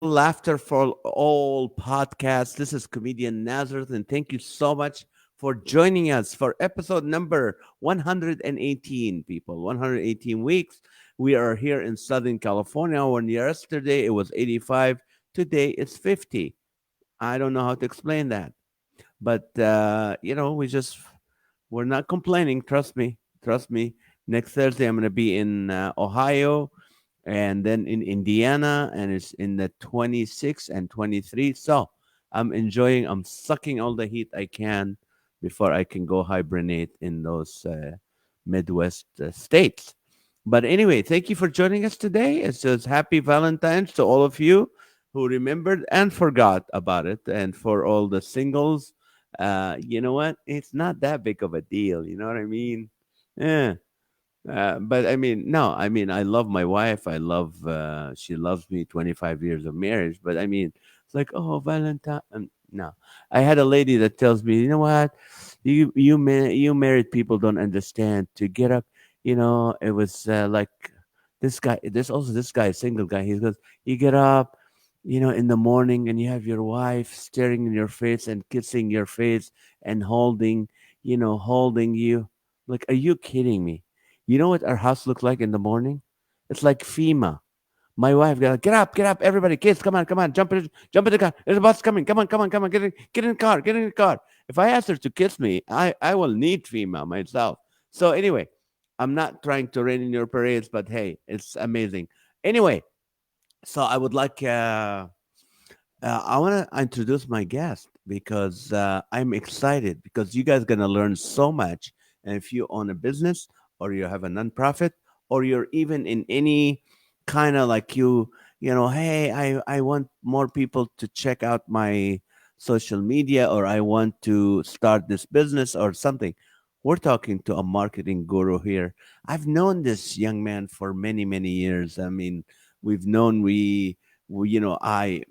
Laughter for All podcast. This is comedian Nazareth, and thank you so much for joining us for episode number 118, people. 118 weeks. We are here in Southern California. When yesterday it was 85, today it's 50. I don't know how to explain that, but we're not complaining. Trust me. Trust me. Next Thursday, I'm going to be in Ohio and then in Indiana, and it's in the 26 and 23. So I'm sucking all the heat I can before I can go hibernate in those Midwest states. But anyway, thank you for joining us today. It's just happy Valentine's to all of you who remembered and forgot about it. And for all the singles, you know what? It's not that big of a deal. You know what I mean? Yeah. But I mean, no, I mean, I love my wife. She loves me 25 years of marriage. But I mean, it's like, oh, Valentine. No, I had a lady that tells me, you know what? You married people don't understand to get up. It was like this guy, there's also this guy, a single guy. He goes, you get up, in the morning and you have your wife staring in your face and kissing your face and holding you. Like, are you kidding me? You know what our house looked like in the morning? It's like FEMA. My wife got, get up, everybody, kids, come on, jump in the car. There's a bus coming. Come on, get in the car, get in the car. If I ask her to kiss me, I will need FEMA myself. So anyway, I'm not trying to rain in your parades, but hey, it's amazing. Anyway, so I want to introduce my guest because I'm excited because you guys gonna learn so much. And if you own a business or you have a nonprofit or you're even in any kind of like hey, I want more people to check out my social media or I want to start this business or something. We're talking to a marketing guru here. I've known this young man for many, many years. I mean, we've known we I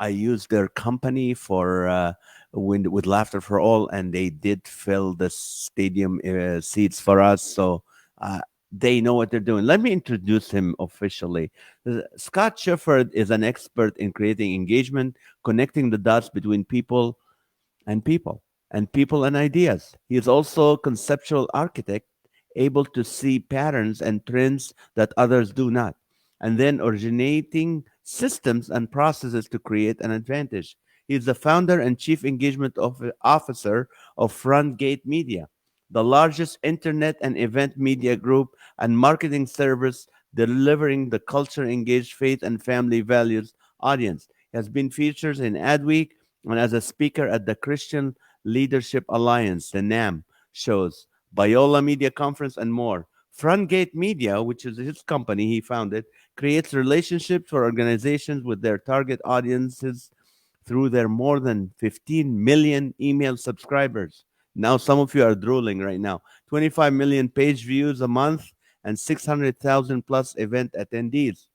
used their company for with Laughter for All, and they did fill the stadium seats for us. So uh, they know what they're doing. Let me introduce him officially. Scott Shefford is an expert in creating engagement, connecting the dots between and people people and ideas. He is also a conceptual architect, able to see patterns and trends that others do not, and then originating systems and processes to create an advantage. He is the founder and chief engagement officer of Frontgate Media, the largest internet and event media group and marketing service delivering the culture engaged faith and family values audience. He has been featured in Adweek and as a speaker at the Christian Leadership Alliance, the NAM shows, Biola Media Conference, and more. Frontgate Media, which is his company he founded, creates relationships for organizations with their target audiences through their more than 15 million email subscribers. Now, some of you are drooling right now. 25 million page views a month and 600,000 plus event attendees.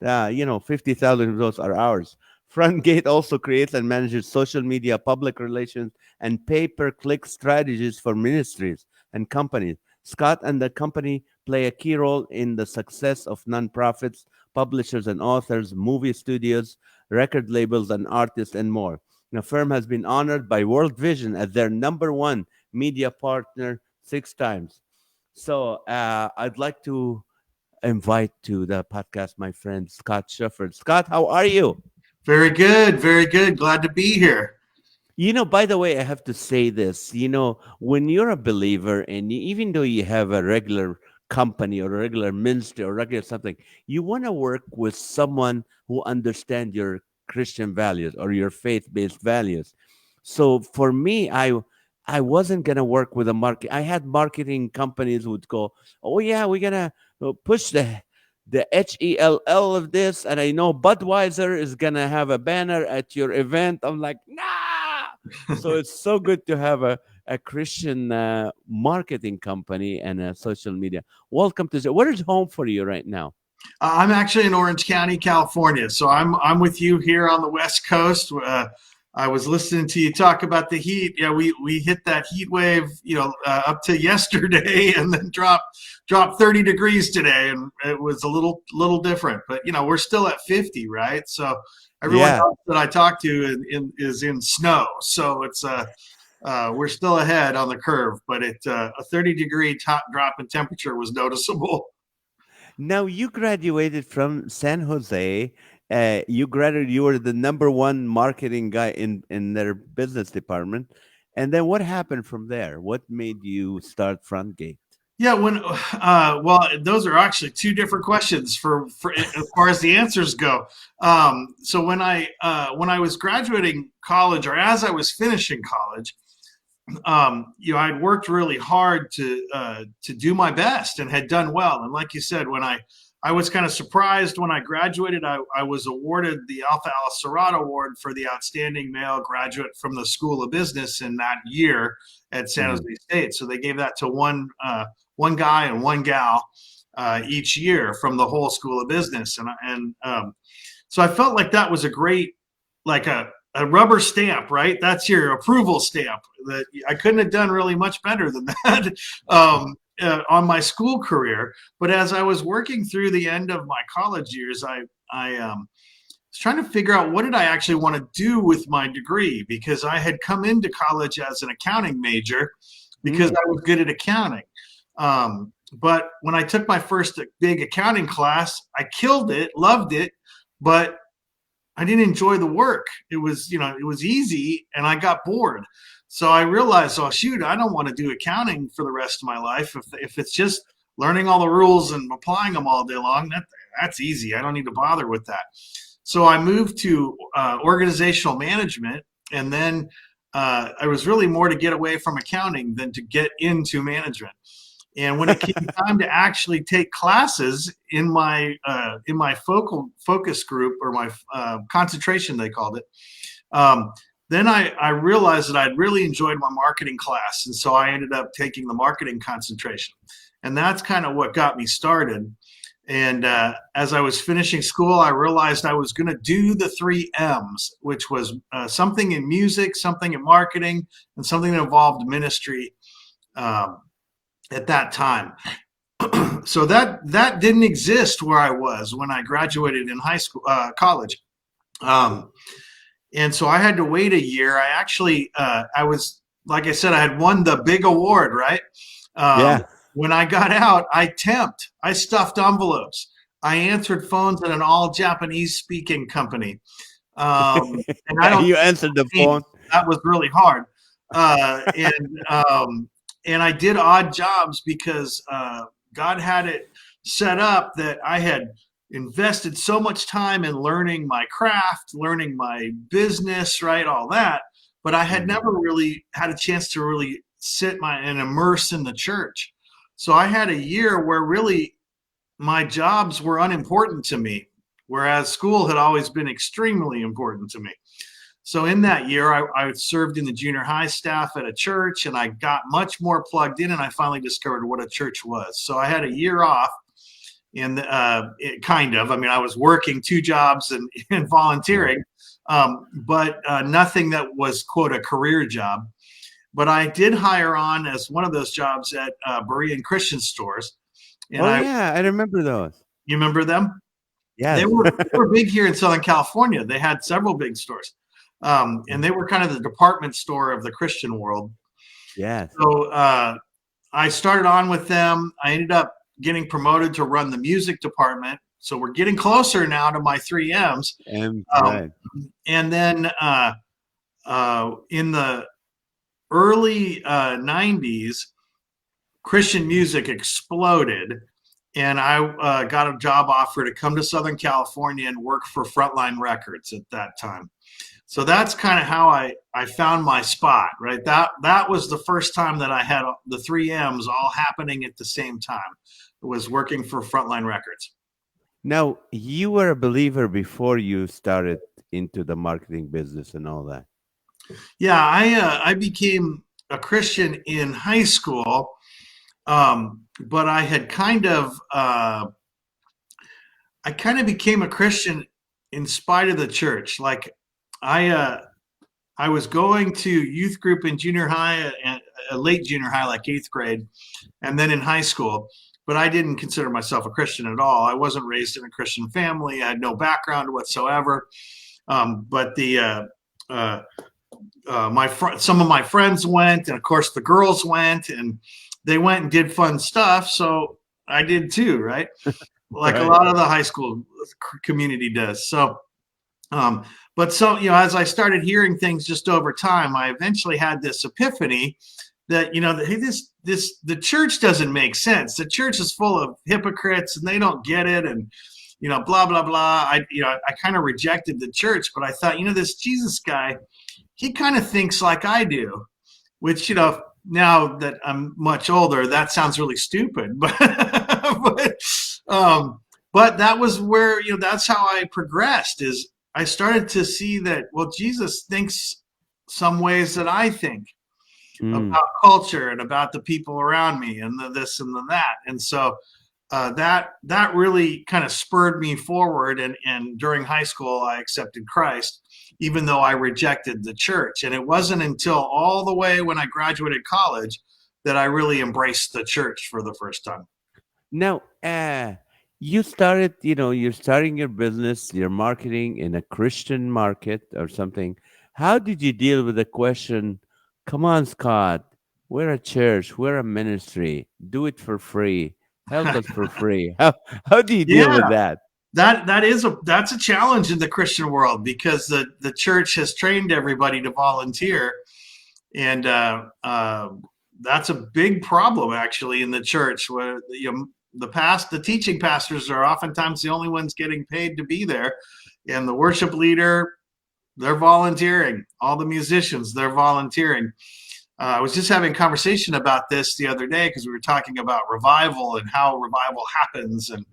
50,000 of those are ours. Frontgate also creates and manages social media, public relations, and pay per click strategies for ministries and companies. Scott and the company play a key role in the success of nonprofits, publishers and authors, movie studios, record labels, and artists, and more. The firm has been honored by World Vision as their number one media partner 6 times. So I'd like to invite to the podcast my friend Scott Shefford. Scott, how are you? Very good. Very good. Glad to be here. By the way, I have to say this. When you're a believer and even though you have a regular company or a regular ministry or regular something, you want to work with someone who understands your Christian values or your faith-based values. So for me, I wasn't gonna work with a market. I had marketing companies would go, "Oh yeah, we're gonna push the HELL of this," and I know Budweiser is gonna have a banner at your event. I'm like, nah. So it's so good to have a Christian marketing company and a social media. Welcome to the. Where is home for you right now? I'm actually in Orange County, California, so I'm with you here on the West Coast. I was listening to you talk about the heat. Yeah, we hit that heat wave, up to yesterday, and then dropped 30 degrees today, and it was a little different. But we're still at 50, right? So everyone Yeah. else that I talk to is in snow, so it's we're still ahead on the curve. But a 30-degree top drop in temperature was noticeable. Now you graduated from San Jose. You graduated. You were the number one marketing guy in their business department. And then what happened from there? What made you start Frontgate? Yeah, well, those are actually two different questions for as far as the answers go. So when I was graduating college, or as I was finishing college, I'd worked really hard to do my best and had done well. And like you said, when I was kind of surprised when I graduated, I was awarded the Alpha Al Serrat Award for the outstanding male graduate from the School of Business in that year at San Jose Mhm. State. So they gave that to one guy and one gal each year from the whole School of Business, and so I felt like that was a great, like a rubber stamp, right? That's your approval stamp. That I couldn't have done really much better than that on my school career. But as I was working through the end of my college years, I was trying to figure out what did I actually want to do with my degree, because I had come into college as an accounting major because Mm. I was good at accounting. But when I took my first big accounting class, I killed it, loved it, but I didn't enjoy the work. It was easy and I got bored. So I realized, oh shoot, I don't want to do accounting for the rest of my life. If it's just learning all the rules and applying them all day long, that's easy. I don't need to bother with that. So I moved to organizational management, and then I was really more to get away from accounting than to get into management. And when it came time to actually take classes in my focus group, or my concentration, they called it, um, then I realized that I'd really enjoyed my marketing class, and so I ended up taking the marketing concentration, and that's kind of what got me started. And as I was finishing school, I realized I was going to do the three M's, which was something in music, something in marketing, and something that involved ministry. Um, at that time. So that didn't exist where I was when I graduated in college. Um, and so I had to wait a year. I was, like I said, I had won the big award, right? Um, Yeah. when I got out, I stuffed envelopes. I answered phones at an all Japanese speaking company. And I don't You answered the think phone. that was really hard. Uh, and, um, and I did odd jobs because God had it set up that I had invested so much time in learning my craft, learning my business, right, all that. But I had Mhm. never really had a chance to really and immerse in the church. So I had a year where really my jobs were unimportant to me, whereas school had always been extremely important to me. So in that year, I served in the junior high staff at a church, and I got much more plugged in, and I finally discovered what a church was. So I had a year off, and I mean, I was working two jobs and Yeah. volunteering, but nothing that was, quote, a career job. But I did hire on as one of those jobs at Berean Christian stores. And Oh yeah, I remember those. you remember them? They Yes. were they were big here in Southern California. They had several big stores, and Mm. they were kind of the department store of the Christian world. Yes. So I started on with them. I ended up getting promoted to run the music department. So we're getting closer now to my three M's. And Um, right. and then in the early 90s, Christian music exploded, and I got a job offer to come to Southern California and work for Frontline Records at that time. So that's kind of how I found my spot, right? That was the first time that I had the three M's all happening at the same time. It was working for Frontline Records. Now, you were a believer before you started into the marketing business and all that. Yeah, I became a Christian in high school, but I kind of became a Christian in spite of the church. Like I I was going to youth group in junior high and late junior high, like 8th grade, and then in high school. But I didn't consider myself a Christian at all. I wasn't raised in a Christian family. I had no background whatsoever. But uh, some of my friends went, and of course the girls went, and they went and did fun stuff. So I did too, right? Like a Right. lot of the high school community does. So, but so, as I started hearing things just over time, I eventually had this epiphany that, hey, the church doesn't make sense. The church is full of hypocrites and they don't get it. And, blah, blah, blah. I kind of rejected the church, but I thought, this Jesus guy, he kind of thinks like I do, which, now that I'm much older, that sounds really stupid, but, but that was where, that's how I progressed. Is I started to see that, well, Jesus thinks some ways that I think Mm. about culture and about the people around me and the this and the that. And so that really kind of spurred me forward. And during high school, I accepted Christ, even though I rejected the church. And it wasn't until all the way when I graduated college that I really embraced the church for the first time. Now, you started, you're starting your business, you're marketing in a Christian market or something. How did you deal with the question, come on, Scott, we're a church, we're a ministry, do it for free, help us for free. How do you deal Yeah, with that? that's a challenge in the Christian world, because the church has trained everybody to volunteer, and that's a big problem actually in the church, where the teaching pastors are oftentimes the only ones getting paid to be there, and the worship leader, they're volunteering. All the musicians, they're volunteering. I was just having a conversation about this the other day, because we were talking about revival and how revival happens. And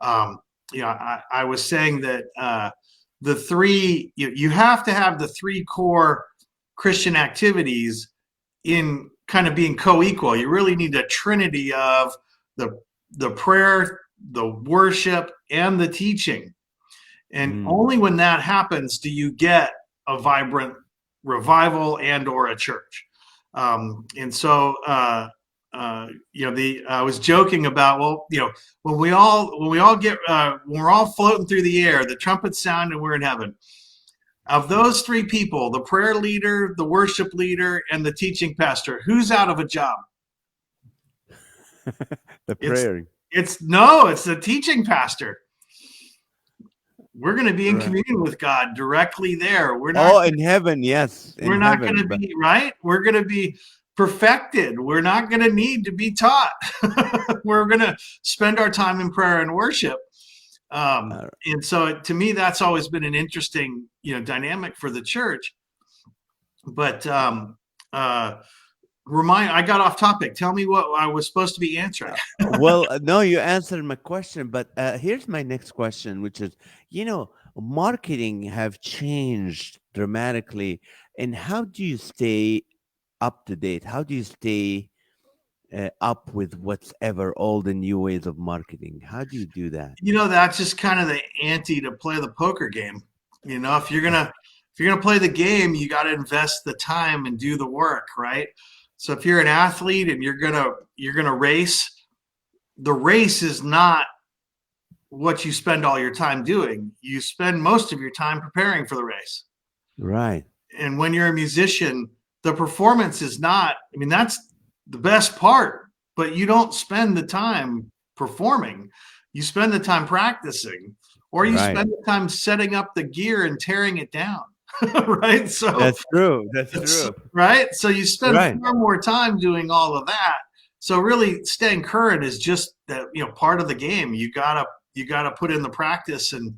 um, I was saying that the three you have to have the three core Christian activities in kind of being co-equal. You really need a trinity of the prayer, the worship, and the teaching. And Mm. only when that happens do you get a vibrant revival and or a church. And so I was joking about, well, when we all get when we're all floating through the air, the trumpets sound and we're in heaven. Of those three people, the prayer leader, the worship leader, and the teaching pastor, who's out of a job? The It's prayer. it's the teaching pastor. We're going to be in Right. communion with God directly there. Oh, in heaven, yes, in We're not going heaven. to But be right. We're going to be perfected. We're not going to need to be taught. We're going to spend our time in prayer and worship. uh, And so, to me, that's always been an interesting, dynamic for the church. But I got off topic. Tell me what I was supposed to be answering. well, no, you answered my question, but here's my next question, which is, marketing have changed dramatically, and how do you stay up to date? How do you stay up with what's ever all the new ways of marketing? How do you do that? That's just kind of the ante to play the poker game. If you're gonna play the game, you got to invest the time and do the work, right? So if you're an athlete and you're gonna race, the race is not what you spend all your time doing. You spend most of your time preparing for the race. Right, And when you're a musician, the performance is not, I mean, that's the best part, but you don't spend the time performing. You spend the time practicing, or you right. spend the time setting up the gear and tearing it down. Right. So, That's true. That's true. right. So you spend Right. far more time doing all of that. So really staying current is just that, part of the game. You gotta put in the practice and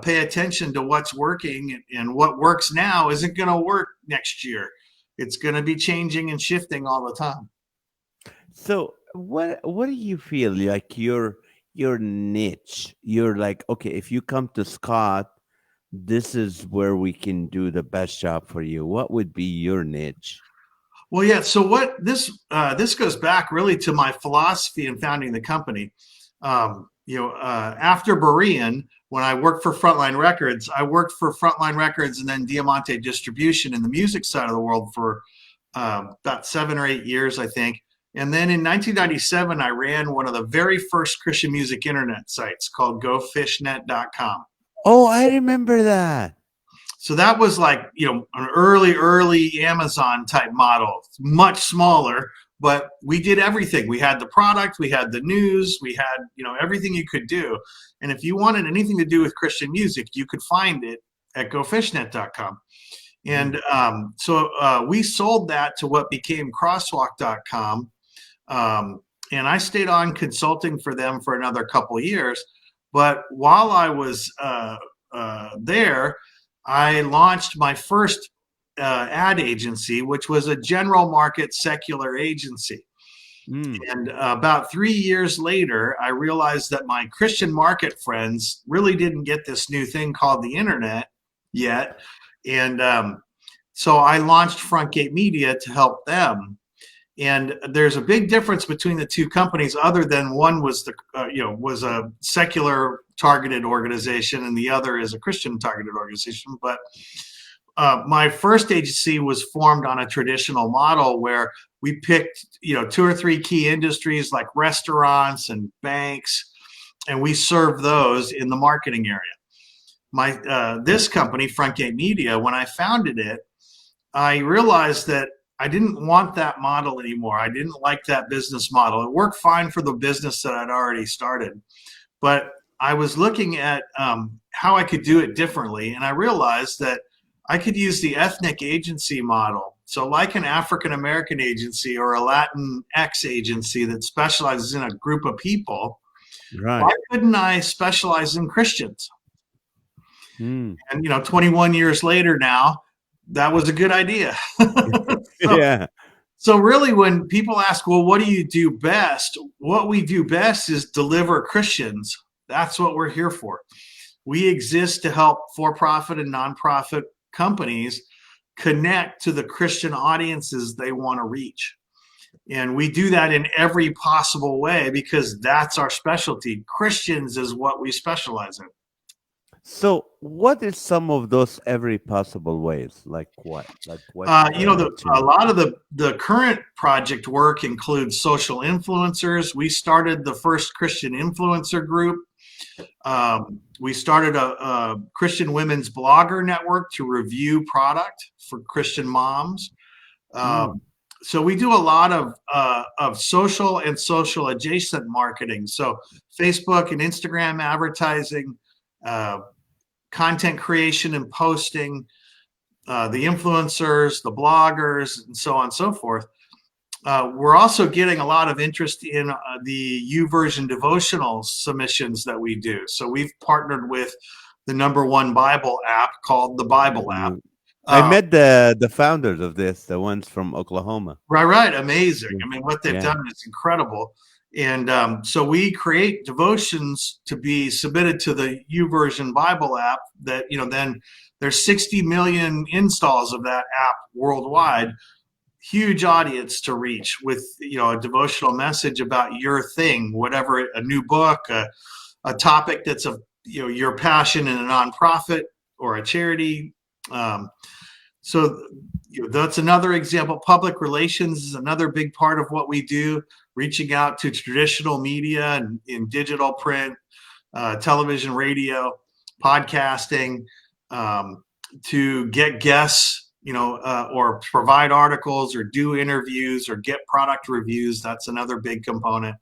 pay attention to what's working, and what works now isn't going to work next year. It's going to be changing and shifting all the time. So what do you feel like your niche? You're like, okay, if you come to Scott, this is where we can do the best job for you. What would be your niche? Well, yeah. So what this goes back really to my philosophy in founding the company. after Berean, when I worked for Frontline Records, I worked for Frontline Records and then Diamante Distribution in the music side of the world for about 7 or 8 years, I think. And then in 1997, I ran one of the very first Christian music internet sites called GoFishNet.com. Oh, I remember that. So that was like, an early Amazon type model, much smaller, but we did everything. We had the product, we had the news, we had, everything you could do. And if you wanted anything to do with Christian music, you could find it at gofishnet.com. And Mm. so we sold that to what became crosswalk.com. And I stayed on consulting for them for another couple of years. But while I was there, I launched my first ad agency, which was a general market secular agency. Mm. And about 3 years later, I realized that my Christian market friends really didn't get this new thing called the internet yet. And so I launched Frontgate Media to help them. And there's a big difference between the two companies, other than one was was a secular targeted organization, and the other is a Christian targeted organization. But my first agency was formed on a traditional model where we picked 2 or 3 key industries like restaurants and banks, and we served those in the marketing area. This company, Frontgate Media, when I founded it, I realized that I didn't want that model anymore. I didn't like that business model. It worked fine for the business that I'd already started, but I was looking at how I could do it differently, and I realized that I could use the ethnic agency model. So, like an African American agency or a Latin X agency that specializes in a group of people, why Right. couldn't I specialize in Christians? Mm. And 21 years later now, that was a good idea. so, Yeah. so really, when people ask, well, what do you do best? What we do best is deliver Christians. That's what we're here for. We exist to help for-profit and nonprofit companies connect to the Christian audiences they want to reach. And we do that in every possible way because that's our specialty. Christians is what we specialize in. So, what is some of those every possible ways? Like what? Like what? A lot of the current project work includes social influencers. We started the first Christian influencer group. We started a Christian women's blogger network to review product for Christian moms. Mm. So we do a lot of social and social adjacent marketing. So Facebook and Instagram advertising, content creation and posting, the influencers, the bloggers, and so on and so forth. We're also getting a lot of interest in the YouVersion devotional submissions that we do. So we've partnered with the #1 Bible app called the Bible app. Mm. I met the founders of this, the ones from Oklahoma. Right. Amazing. Yeah. I mean, what they've Yeah. done is incredible. And so we create devotions to be submitted to the YouVersion Bible app that, then there's 60 million installs of that app worldwide. Huge audience to reach with, a devotional message about your thing, whatever, a new book, a topic that's of, your passion in a nonprofit or a charity. So that's another example. Public relations is another big part of what we do, reaching out to traditional media and in digital print, television, radio, podcasting, to get guests, or provide articles or do interviews or get product reviews. That's another big component.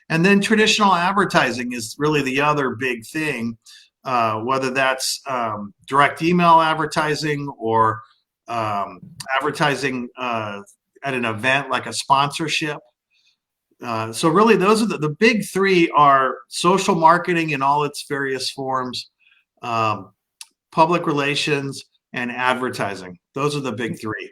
And then traditional advertising is really the other big thing, whether that's direct email advertising or advertising at an event like a sponsorship. So really, those are the big three: are social marketing in all its various forms, public relations, and advertising. Those are the big three.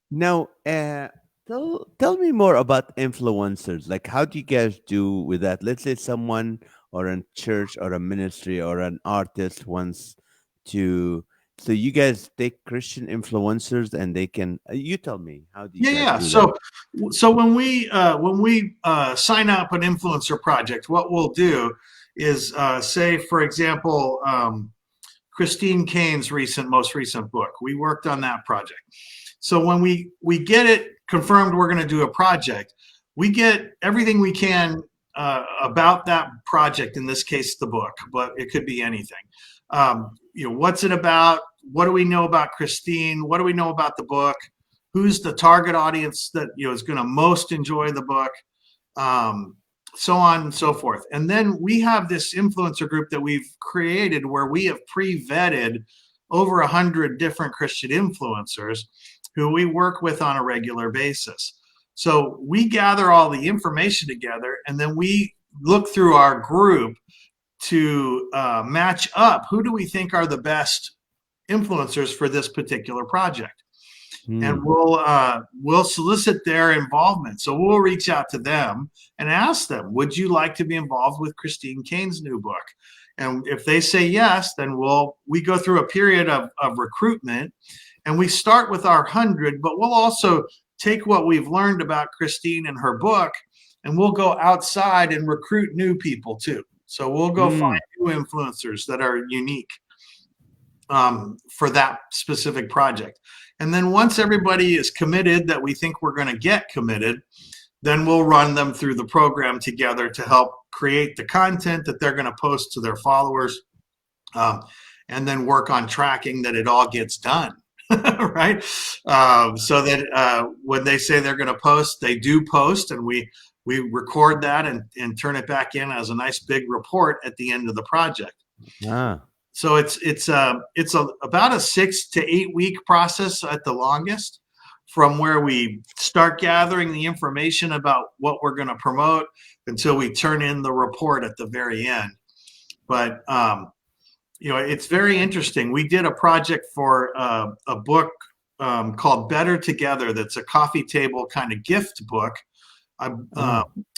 Now, tell me more about influencers. Like, how do you guys do with that? Let's say someone or a church or a ministry or an artist wants to. So you guys take Christian influencers and they can. You tell me, how do you guys Yeah. do that? So when we sign up an influencer project, what we'll do is say, for example, Christine Kane's most recent book. We worked on that project. So when we get it confirmed we're going to do a project, we get everything we can about that project. In this case, the book, but it could be anything. What's it about? What do we know about Christine? What do we know about the book? Who's the target audience that is going to most enjoy the book? So on and so forth. And then we have this influencer group that we've created where we have pre-vetted over 100 different Christian influencers who we work with on a regular basis. So we gather all the information together, and then we look through our group to match up who do we think are the best influencers for this particular project. And we'll solicit their involvement. So we'll reach out to them and ask them, would you like to be involved with Christine Kane's new book? And if they say yes, then we go through a period of recruitment, and we start with our 100, but we'll also take what we've learned about Christine and her book, and we'll go outside and recruit new people too. So we'll go find new influencers that are unique for that specific project. And then once everybody is committed that we think we're going to get committed, then we'll run them through the program together to help create the content that they're going to post to their followers, and then work on tracking that it all gets done, right? So that when they say they're going to post, they do post, and we record that and turn it back in as a nice big report at the end of the project. So it's about a 6 to 8 week process at the longest, from where we start gathering the information about what we're going to promote until we turn in the report at the very end. But it's very interesting. We did a project for a book called Better Together. That's a coffee table kind of gift book. From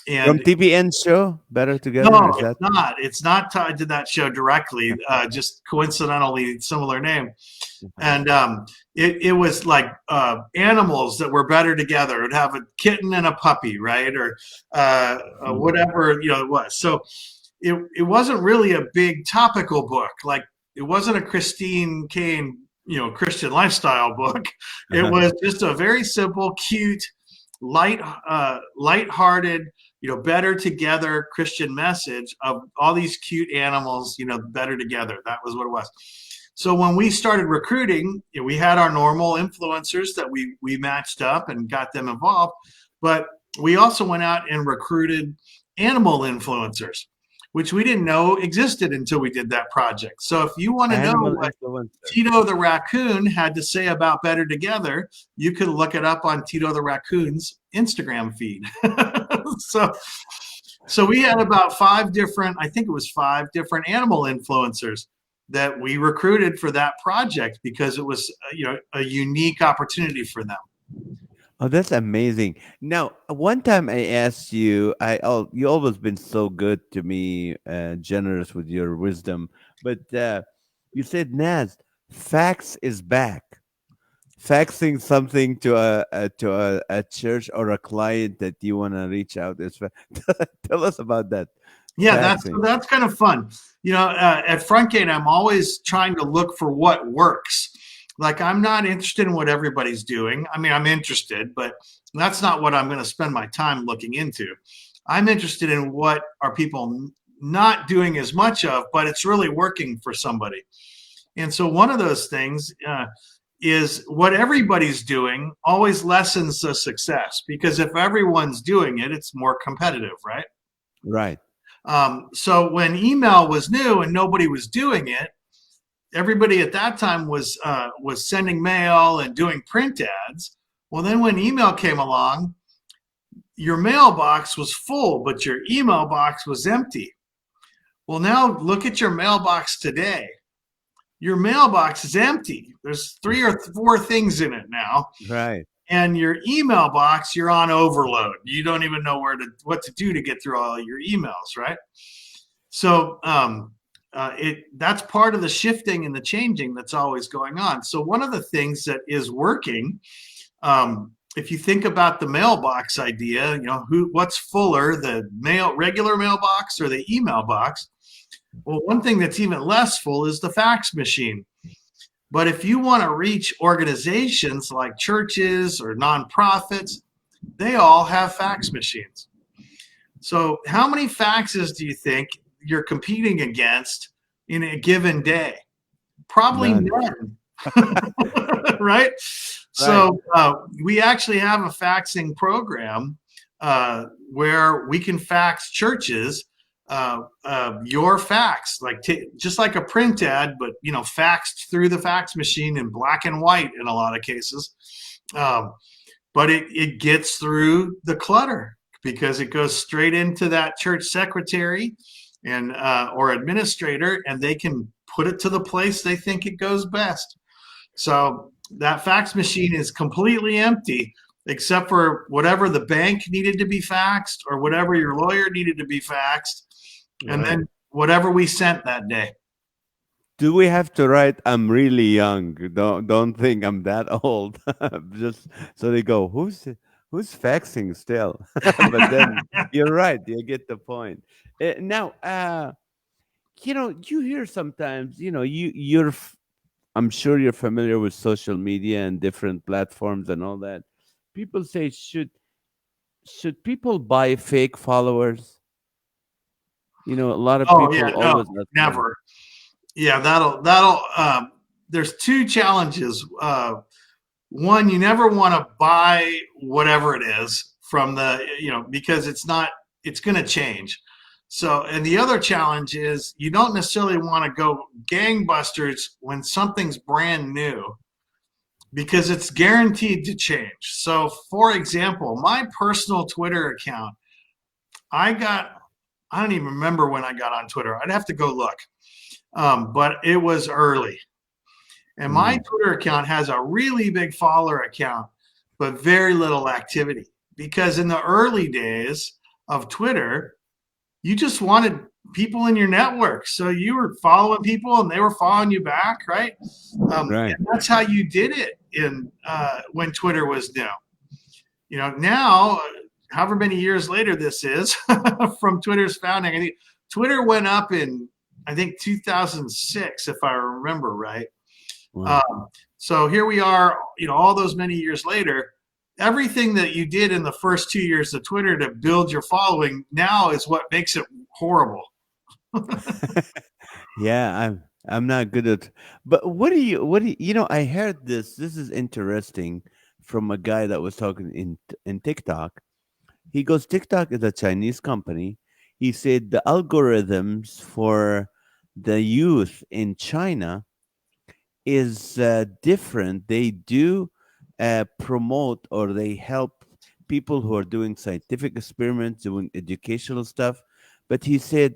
TBN show, Better Together? No, is that... it's not. It's not tied to that show directly, just coincidentally similar name. And it was like animals that were better together. It would have a kitten and a puppy, right? Or whatever, it was. So it wasn't really a big topical book. Like, it wasn't a Christine Kane, Christian lifestyle book. It was just a very simple, cute, light-hearted, better together Christian message of all these cute animals, better together. That was what it was. So when we started recruiting, we had our normal influencers that we matched up and got them involved, but we also went out and recruited animal influencers, which we didn't know existed until we did that project. So if you want to know what Tito the Raccoon had to say about Better Together, you could look it up on Tito the Raccoon's Instagram feed. So we had about 5 different animal influencers that we recruited for that project because it was a unique opportunity for them. Oh, that's amazing. Now, one time I asked you, you always been so good to me, generous with your wisdom, but you said, Naz, fax is back. Faxing something to a church or a client that you want to reach out is. Tell us about that. Yeah, that's kind of fun. At Frontgate, I'm always trying to look for what works. Like, I'm not interested in what everybody's doing. I mean, I'm interested, but that's not what I'm going to spend my time looking into. I'm interested in what are people not doing as much of, but it's really working for somebody. And so one of those things is what everybody's doing always lessens the success, because if everyone's doing it, it's more competitive, right? Right. So when email was new and nobody was doing it, everybody at that time was sending mail and doing print ads. Well, then when email came along, your mailbox was full, but your email box was empty. Well, now look at your mailbox today. Your mailbox is empty. There's 3 or 4 things in it now. Right. And your email box, you're on overload. You don't even know what to do to get through all your emails, right? So that's part of the shifting and the changing that's always going on. So one of the things that is working, if you think about the mailbox idea, what's fuller, the regular mailbox or the email box? Well, one thing that's even less full is the fax machine. But if you want to reach organizations like churches or nonprofits, they all have fax machines. So, how many faxes do you think you're competing against in a given day? Probably None. none, right? Right. So, we actually have a faxing program where we can fax churches your fax, like just like a print ad, but faxed through the fax machine in black and white in a lot of cases. Um, but it gets through the clutter because it goes straight into that church secretary and or administrator, and they can put it to the place they think it goes best. So that fax machine is completely empty except for whatever the bank needed to be faxed or whatever your lawyer needed to be faxed, and Right. then whatever we sent that day. Do we have to write I'm really young? Don't think I'm that old. Just so they go, who's faxing still? But then you're right, you get the point. Now, you hear sometimes, I'm sure you're familiar with social media and different platforms and all that. People say, should people buy fake followers? A lot of Oh yeah, people no, always ask that. never. Yeah, that'll. There's two challenges. One, you never want to buy whatever it is from because it's going to change. So, and the other challenge is you don't necessarily want to go gangbusters when something's brand new because it's guaranteed to change. So, for example, my personal Twitter account, I got, I don't even remember when I got on Twitter. I'd have to go look. But it was early. And my Mm, Twitter account has a really big follower account, but very little activity. Because in the early days of Twitter, you just wanted people in your network. So you were following people and they were following you back, right? right. And that's how you did it in when Twitter was new. Now, however many years later this is from Twitter's founding, I think Twitter went up in, I think, 2006, if I remember right. Wow. Um, so here we are, all those many years later. Everything that you did in the first 2 years of Twitter to build your following now is what makes it horrible. Yeah, I'm not good at. But what do you? I heard this. This is interesting from a guy that was talking in TikTok. He goes, TikTok is a Chinese company. He said the algorithms for the youth in China is different. They do promote, or they help people who are doing scientific experiments, doing educational stuff. But he said,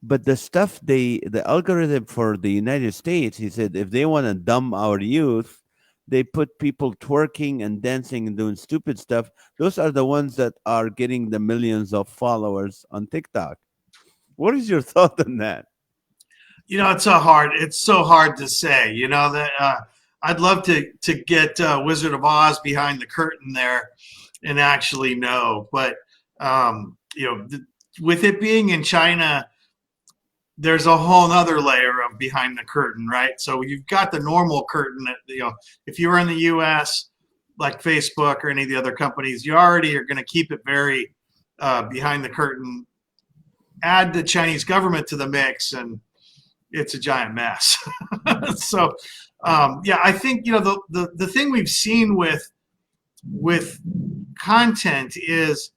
but the algorithm for the United States, he said, if they want to dumb our youth, they put people twerking and dancing and doing stupid stuff. Those are the ones that are getting the millions of followers on TikTok. What is your thought on that? It's so hard to say. That I'd love to get Wizard of Oz behind the curtain there and actually know, but with it being in China, there's a whole other layer of behind the curtain, right? So you've got the normal curtain that, if you were in the US, like Facebook or any of the other companies, you already are going to keep it very behind the curtain. Add the Chinese government to the mix, and it's a giant mess. So, yeah, I think the thing we've seen with content is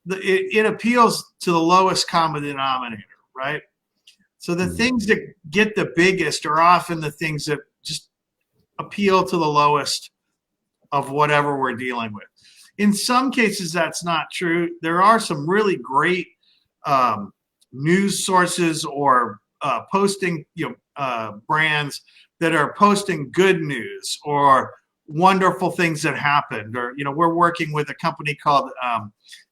it appeals to the lowest common denominator, right? So the Mm, things that get the biggest are often the things that just appeal to the lowest of whatever we're dealing with. In some cases, that's not true. There are some really great um, news sources or posting, brands that are posting good news or wonderful things that happened. Or, we're working with a company called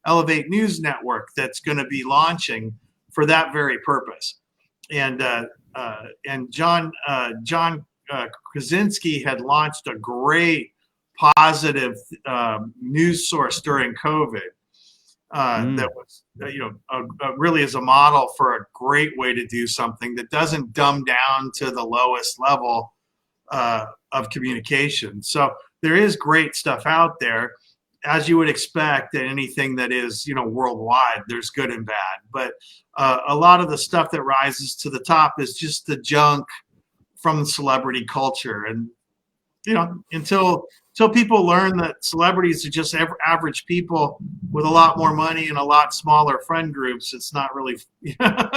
Elevate News Network that's going to be launching for that very purpose. And John Krasinski had launched a great positive news source during COVID that Mm. was, really is a model for a great way to do something that doesn't dumb down to the lowest level of communication. So there is great stuff out there, as you would expect. That anything that is, worldwide, there's good and bad. But a lot of the stuff that rises to the top is just the junk from celebrity culture. And until people learn that celebrities are just average people with a lot more money and a lot smaller friend groups, it's not really, Yeah.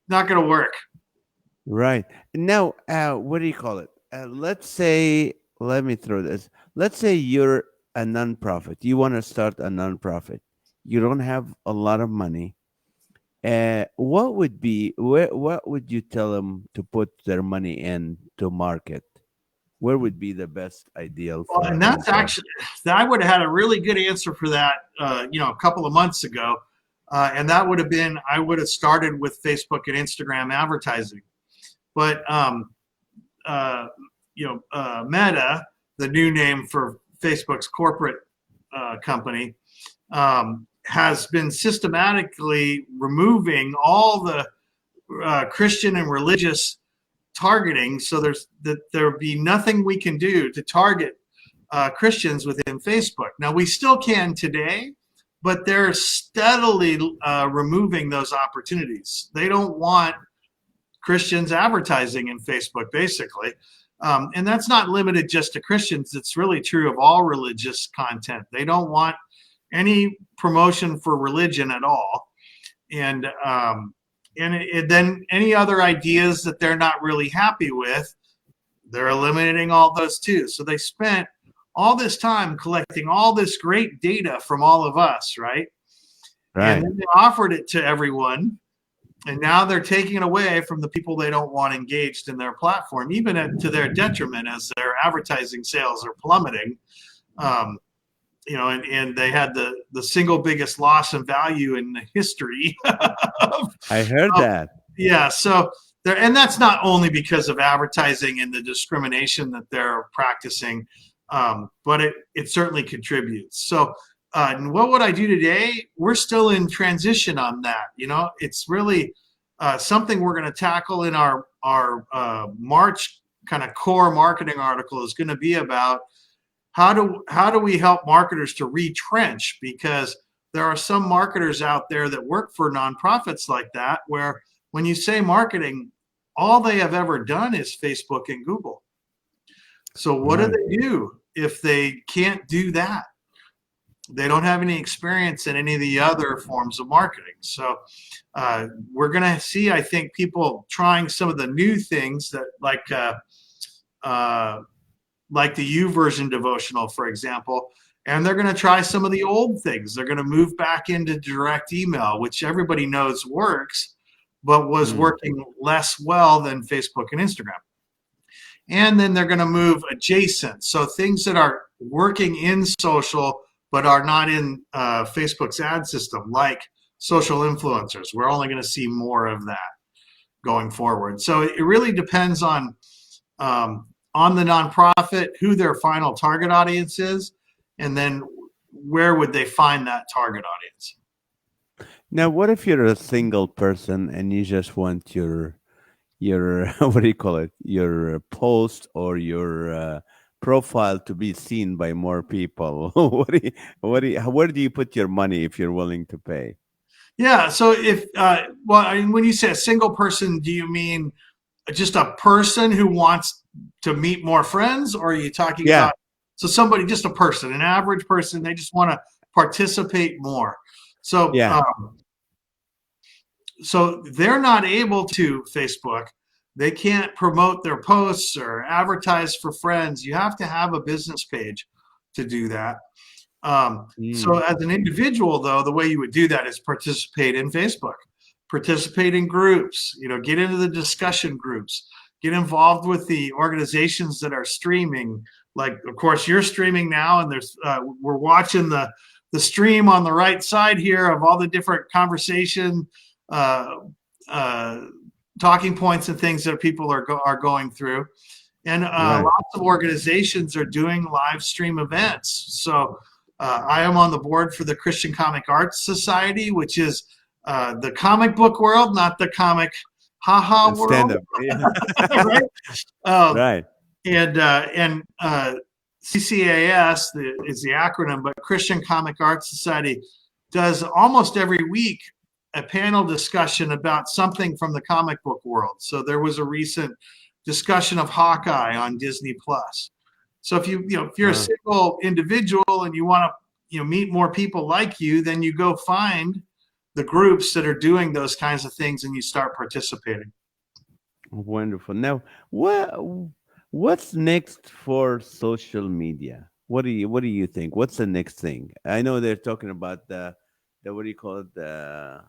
not going to work. Right. Now, what do you call it? Let's say, let me throw this. Let's say you're a nonprofit. You want to start a nonprofit. You don't have a lot of money. What would be, what would you tell them to put their money in to market? Where would be the best ideal Well, for a and that's nonprofit? actually, I would have had a really good answer for that, a couple of months ago. And that would have been, I would have started with Facebook and Instagram advertising. But, Meta, the new name for Facebook's corporate company, has been systematically removing all the Christian and religious targeting. So there would be nothing we can do to target Christians within Facebook. Now we still can today, but they're steadily removing those opportunities. They don't want Christians advertising in Facebook, basically. And that's not limited just to Christians. It's really true of all religious content. They don't want any promotion for religion at all. And then any other ideas that they're not really happy with, they're eliminating all those too. So they spent all this time collecting all this great data from all of us, right? And Right. then they offered it to everyone. And now they're taking it away from the people they don't want engaged in their platform, even to their detriment, as their advertising sales are plummeting. And they had the single biggest loss in value in the history of, I heard of that. yeah. So there, and that's not only because of advertising and the discrimination that they're practicing, but it certainly contributes. So, what would I do today? We're still in transition on that. It's really something we're going to tackle in our March kind of core marketing article. Is going to be about how do we help marketers to retrench, because there are some marketers out there that work for nonprofits like that, where when you say marketing, all they have ever done is Facebook and Google. So what do Right. they do if they can't do that? They don't have any experience in any of the other forms of marketing. So we're going to see, I think, people trying some of the new things that like the U version devotional, for example, and they're going to try some of the old things. They're going to move back into direct email, which everybody knows works, but was Mm. working less well than Facebook and Instagram. And then they're going to move adjacent. So things that are working in social, but are not in Facebook's ad system, like social influencers. We're only going to see more of that going forward. So it really depends on the nonprofit, who their final target audience is, and then where would they find that target audience. Now, what if you're a single person and you just want your what do you call it? Your post or your profile to be seen by more people. Where do you put your money if you're willing to pay? Yeah. So if when you say a single person, do you mean just a person who wants to meet more friends, or are you talking Yeah. about somebody, just a person, an average person, they just want to participate more? So Yeah. so they're not able to Facebook. They can't promote their posts or advertise for friends. You have to have a business page to do that. So Mm. as an individual, though, the way you would do that is participate in Facebook, participate in groups, get into the discussion groups, get involved with the organizations that are streaming. Like, of course, you're streaming now, and we're watching the stream on the right side here of all the different conversation, uh, uh, talking points and things that people are going through. And Right. lots of organizations are doing live stream events. So I am on the board for the Christian Comic Arts Society, which is the comic book world, not the comic haha Stand world, up. Yeah. right? Um, Right. and CCAS is the acronym, but Christian Comic Arts Society does almost every week a panel discussion about something from the comic book world. So there was a recent discussion of Hawkeye on Disney Plus. So if you're a Wow. single individual and you want to meet more people like you, then you go find the groups that are doing those kinds of things and you start participating. Wonderful. Now, what's next for social media? What do you think? What's the next thing? I know they're talking about the what do you call it, the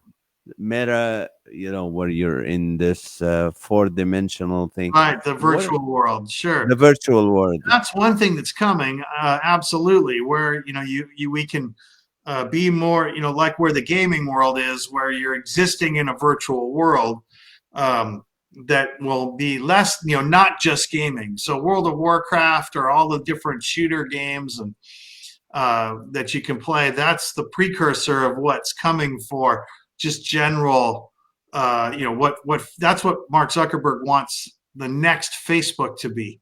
meta, where you're in this four-dimensional thing. Right, the What virtual world, sure. the virtual world? That's one thing that's coming, absolutely. Where you we can be more, like where the gaming world is, where you're existing in a virtual world that will be less, not just gaming. So World of Warcraft or all the different shooter games and that you can play. That's the precursor of what's coming for just general. What that's what Mark Zuckerberg wants the next Facebook to be.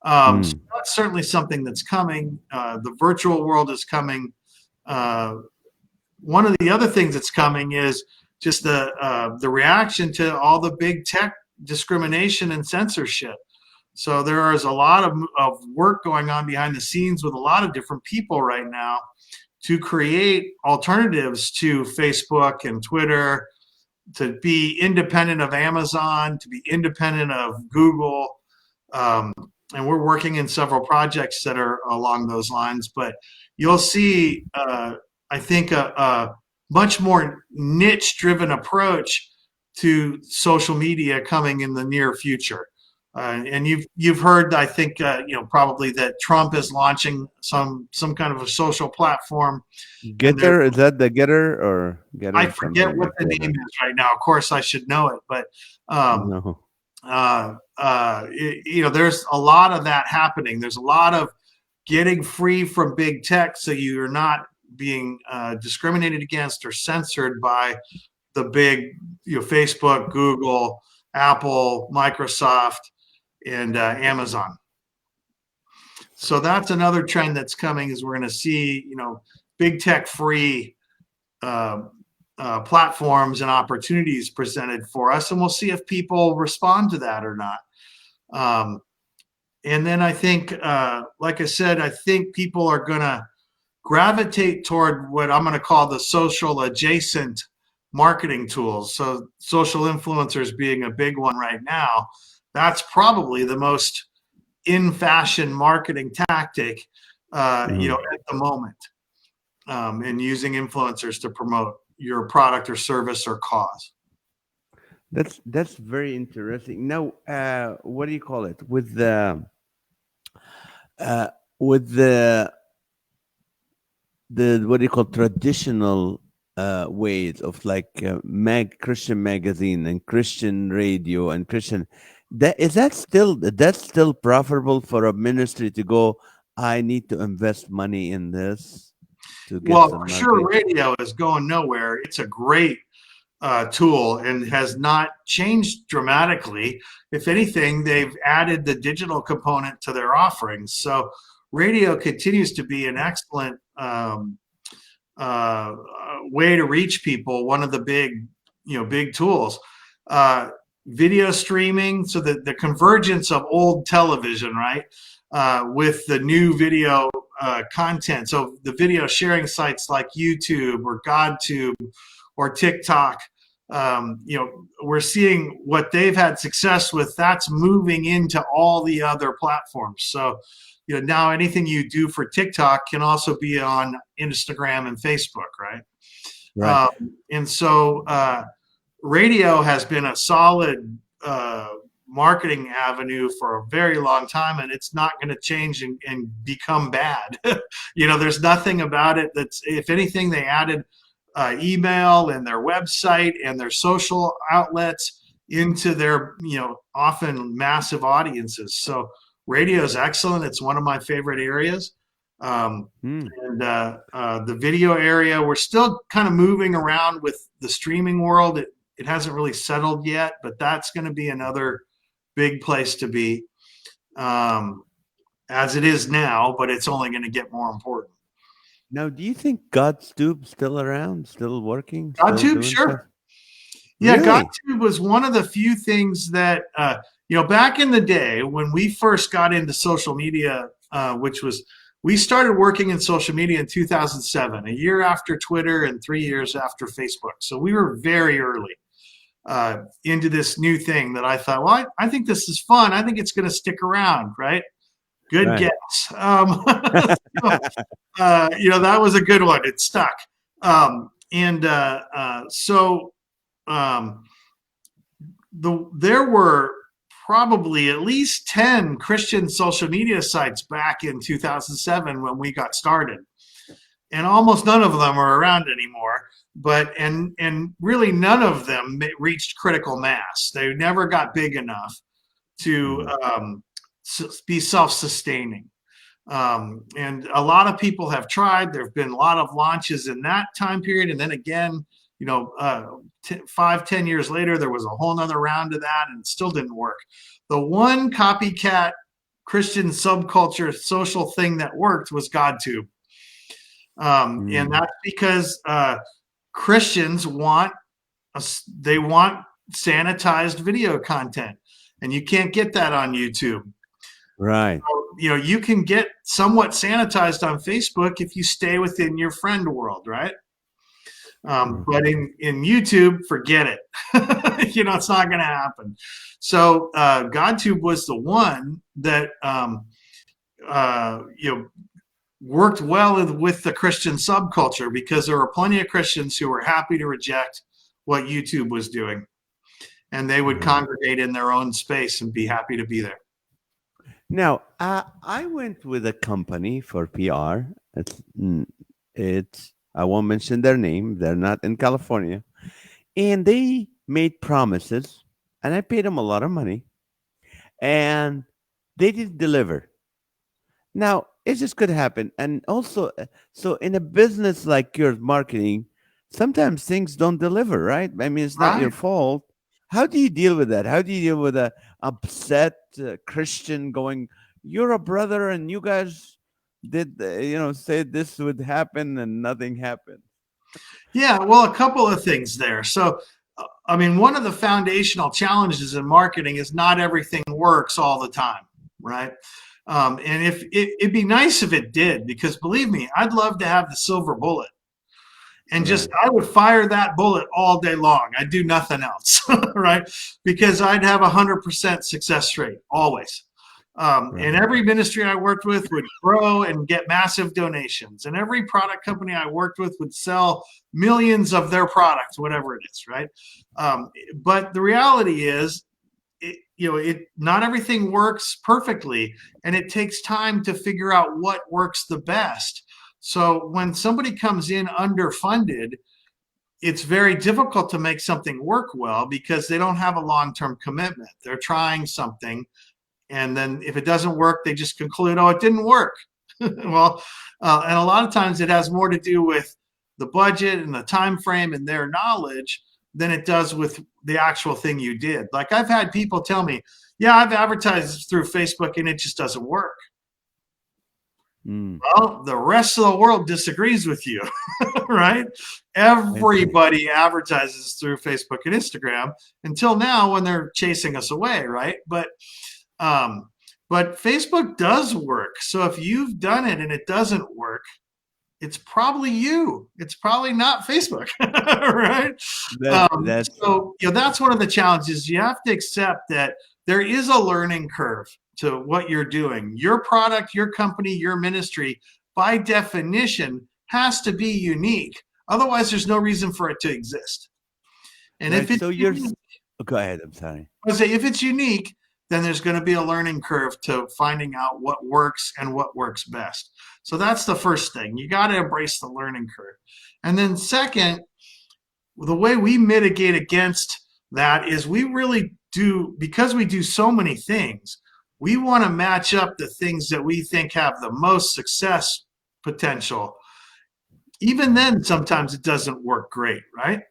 So Mm. that's certainly something that's coming. The virtual world is coming. Uh, One of the other things that's coming is just the reaction to all the big tech discrimination and censorship. So there is a lot of work going on behind the scenes with a lot of different people right now to create alternatives to Facebook and Twitter, to be independent of Amazon, to be independent of Google. Um, and we're working in several projects that are along those lines. But you'll see, I think, a much more niche-driven approach to social media coming in the near future. And you've heard, I think, probably that Trump is launching some kind of a social platform, and there Getter, is that the Getter or I Getter forget something what like the name Getter? is right now. Of course, I should know it, but um, No. there's a lot of that happening. There's a lot of getting free from big tech, so you're not being discriminated against or censored by the big, Facebook, Google, Apple, Microsoft, and Amazon. So that's another trend that's coming. Is we're going to see, big tech free uh, platforms and opportunities presented for us, and we'll see if people respond to that or not. Um, and then I think, like I said, I think people are going to gravitate toward what I'm going to call the social adjacent marketing tools. So social influencers being a big one right now. That's probably the most in fashion marketing tactic, Mhm. at the moment, and using influencers to promote your product or service or cause. That's very interesting. Now, what do you call it? Uh, with the what do you call traditional ways of like Christian magazine and Christian radio and Christian, that's still profitable for a ministry to go, I need to invest money in this to get Well, some for sure, market. radio is going nowhere. It's a great tool and has not changed dramatically. If anything, they've added the digital component to their offerings. So radio continues to be an excellent way to reach people. One of the big tools. Uh, Video streaming, so the convergence of old television, right, with the new video content. So the video sharing sites like YouTube or GodTube or TikTok, we're seeing what they've had success with. That's moving into all the other platforms. So, now anything you do for TikTok can also be on Instagram and Facebook, right? Right. And so radio has been a solid marketing avenue for a very long time, and it's not going to change and become bad. There's nothing about it that's, if anything, they added email and their website and their social outlets into their, often massive audiences. So radio is excellent. It's one of my favorite areas. Um, Hmm. the video area, we're still kind of moving around with the streaming world. It hasn't really settled yet, but that's going to be another big place to be, as it is now, but it's only going to get more important. Now, do you think God's Tube still around, still working, still GodTube, doing stuff? sure. Yeah, Really? GodTube was one of the few things that, back in the day when we first got into social media, we started working in social media in 2007, a year after Twitter and 3 years after Facebook. So we were very early into this new thing that I thought, well, I think this is fun. I think it's going to stick around, right? Good Right. guess. That was a good one. It stuck. And so um, there were probably at least 10 Christian social media sites back in 2007 when we got started. And almost none of them are around anymore. But and really none of them reached critical mass. They never got big enough to Mm. be self-sustaining. And a lot of people have tried. There have been a lot of launches in that time period, and then again, 5-10 years later, there was a whole nother round of that, and it still didn't work. The one copycat Christian subculture social thing that worked was GodTube, and Mm. that's because Christians they want sanitized video content, and you can't get that on YouTube. Right. You can get somewhat sanitized on Facebook if you stay within your friend world, right? Mm. But in YouTube, forget it. It's not going to happen. So GodTube was the one that worked well with the Christian subculture, because there were plenty of Christians who were happy to reject what YouTube was doing, and they would Right. congregate in their own space and be happy to be there. Now, I went with a company for PR. It's I won't mention their name. They're not in California, and they made promises, and I paid them a lot of money, and they didn't deliver. Now, it just could happen. And also, so in a business like yours, marketing, sometimes things don't deliver, right? I mean, it's not your Right. fault. How do you deal with that? How do you deal with a upset Christian going, "You're a brother, and you guys did, say this would happen, and nothing happened." Yeah, well, a couple of things there. So, I mean, one of the foundational challenges in marketing is not everything works all the time, right? And if it'd be nice if it did, because believe me, I'd love to have the silver bullet, and just Right, I would fire that bullet all day long. I'd do nothing else, right? Because I'd have 100% success rate always. And right, every ministry I worked with would grow and get massive donations. And every product company I worked with would sell millions of their products, whatever it is, right? But the reality is, not everything works perfectly, and it takes time to figure out what works the best. So when somebody comes in underfunded, it's very difficult to make something work well because they don't have a long-term commitment. They're trying something, and then if it doesn't work, they just conclude, oh, it didn't work. Well, and a lot of times it has more to do with the budget and the time frame and their knowledge than it does with the actual thing you did. Like, I've had people tell me, yeah, I've advertised through Facebook and it just doesn't work. mm, Well, the rest of the world disagrees with you, right? I see. Everybody advertises through Facebook and Instagram until now, when they're chasing us away, right? Um, but Facebook does work. So if you've done it and it doesn't work, it's probably you. It's probably not Facebook, right? That's That's one of the challenges. You have to accept that there is a learning curve to what you're doing. Your product, your company, your ministry, by definition, has to be unique. Otherwise, there's no reason for it to exist. And if right. it's So unique, go ahead. I'm sorry. I say if it's unique, then there's going to be a learning curve to finding out what works and what works best. So that's the first thing. You got to embrace the learning curve. And then second, the way we mitigate against that is we really do, because we do so many things, We want to match up the things that we think have the most success potential. Even then, sometimes it doesn't work great, right?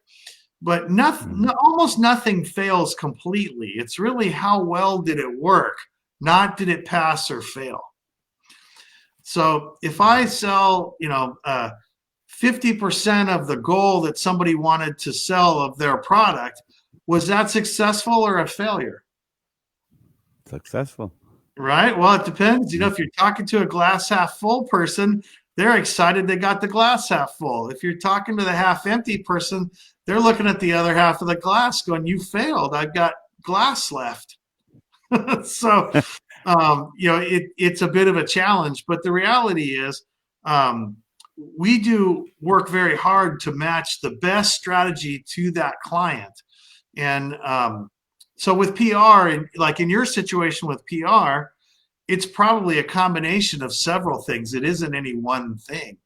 But Mm. almost nothing fails completely. It's really how well did it work, not did it pass or fail. So if I sell, 50% of the goal that somebody wanted to sell of their product, was that successful or a failure? Successful. Right. Well, it depends. Mm. If you're talking to a glass half full person, they're excited they got the glass half full. If you're talking to the half empty person, they're looking at the other half of the glass going, you failed. I've got glass left. So, it's a bit of a challenge, but the reality is, um, we do work very hard to match the best strategy to that client. And so with PR, and like in your situation with PR, it's probably a combination of several things. It isn't any one thing.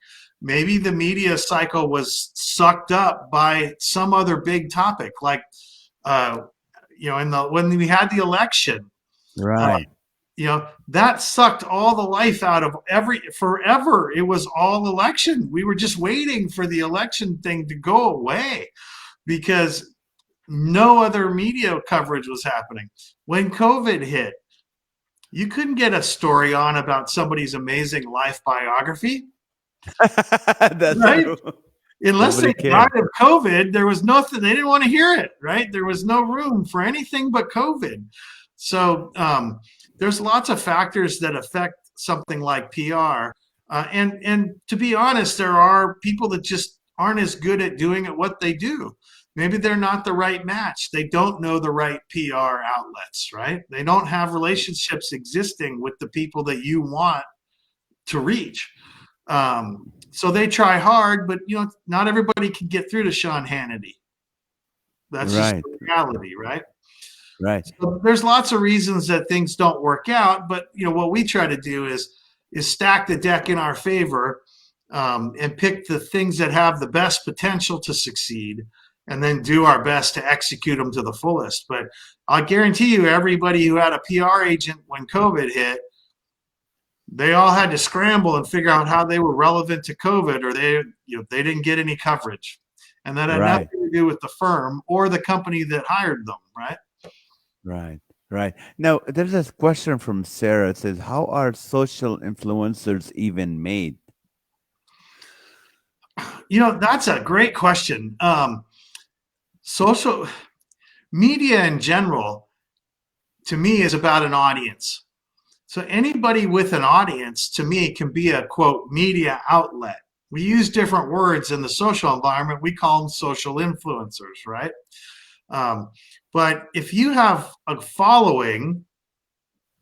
Maybe the media cycle was sucked up by some other big topic, like uh, in the when we had the election. Uh, Right. that sucked all the life out of forever. It was all election. We were just waiting for the election thing to go away because no other media coverage was happening. When COVID hit, you couldn't get a story on about somebody's amazing life biography, That's right? true. Unless Nobody they died cared. of COVID, there was nothing. They didn't want to hear it, right? There was no room for anything but COVID. So there's lots of factors that affect something like PR. And to be honest, there are people that just aren't as good at doing it what they do. Maybe they're not the right match. They don't know the right PR outlets, right? They don't have relationships existing with the people that you want to reach. So they try hard, but not everybody can get through to Sean Hannity. That's just Right. the reality, right? Right. So there's lots of reasons that things don't work out, but what we try to do is stack the deck in our favor, and pick the things that have the best potential to succeed, and then do our best to execute them to the fullest. But I guarantee you, everybody who had a PR agent when COVID hit, they all had to scramble and figure out how they were relevant to COVID, or they didn't get any coverage, and that had nothing Right. to do with the firm or the company that hired them, right? Right. Right. Now, there's this question from Sarah. It says, how are social influencers even made? That's a great question. Social media in general, to me, is about an audience. So anybody with an audience, to me, can be a quote media outlet. We use different words in the social environment. We call them social influencers, right? Um, but if you have a following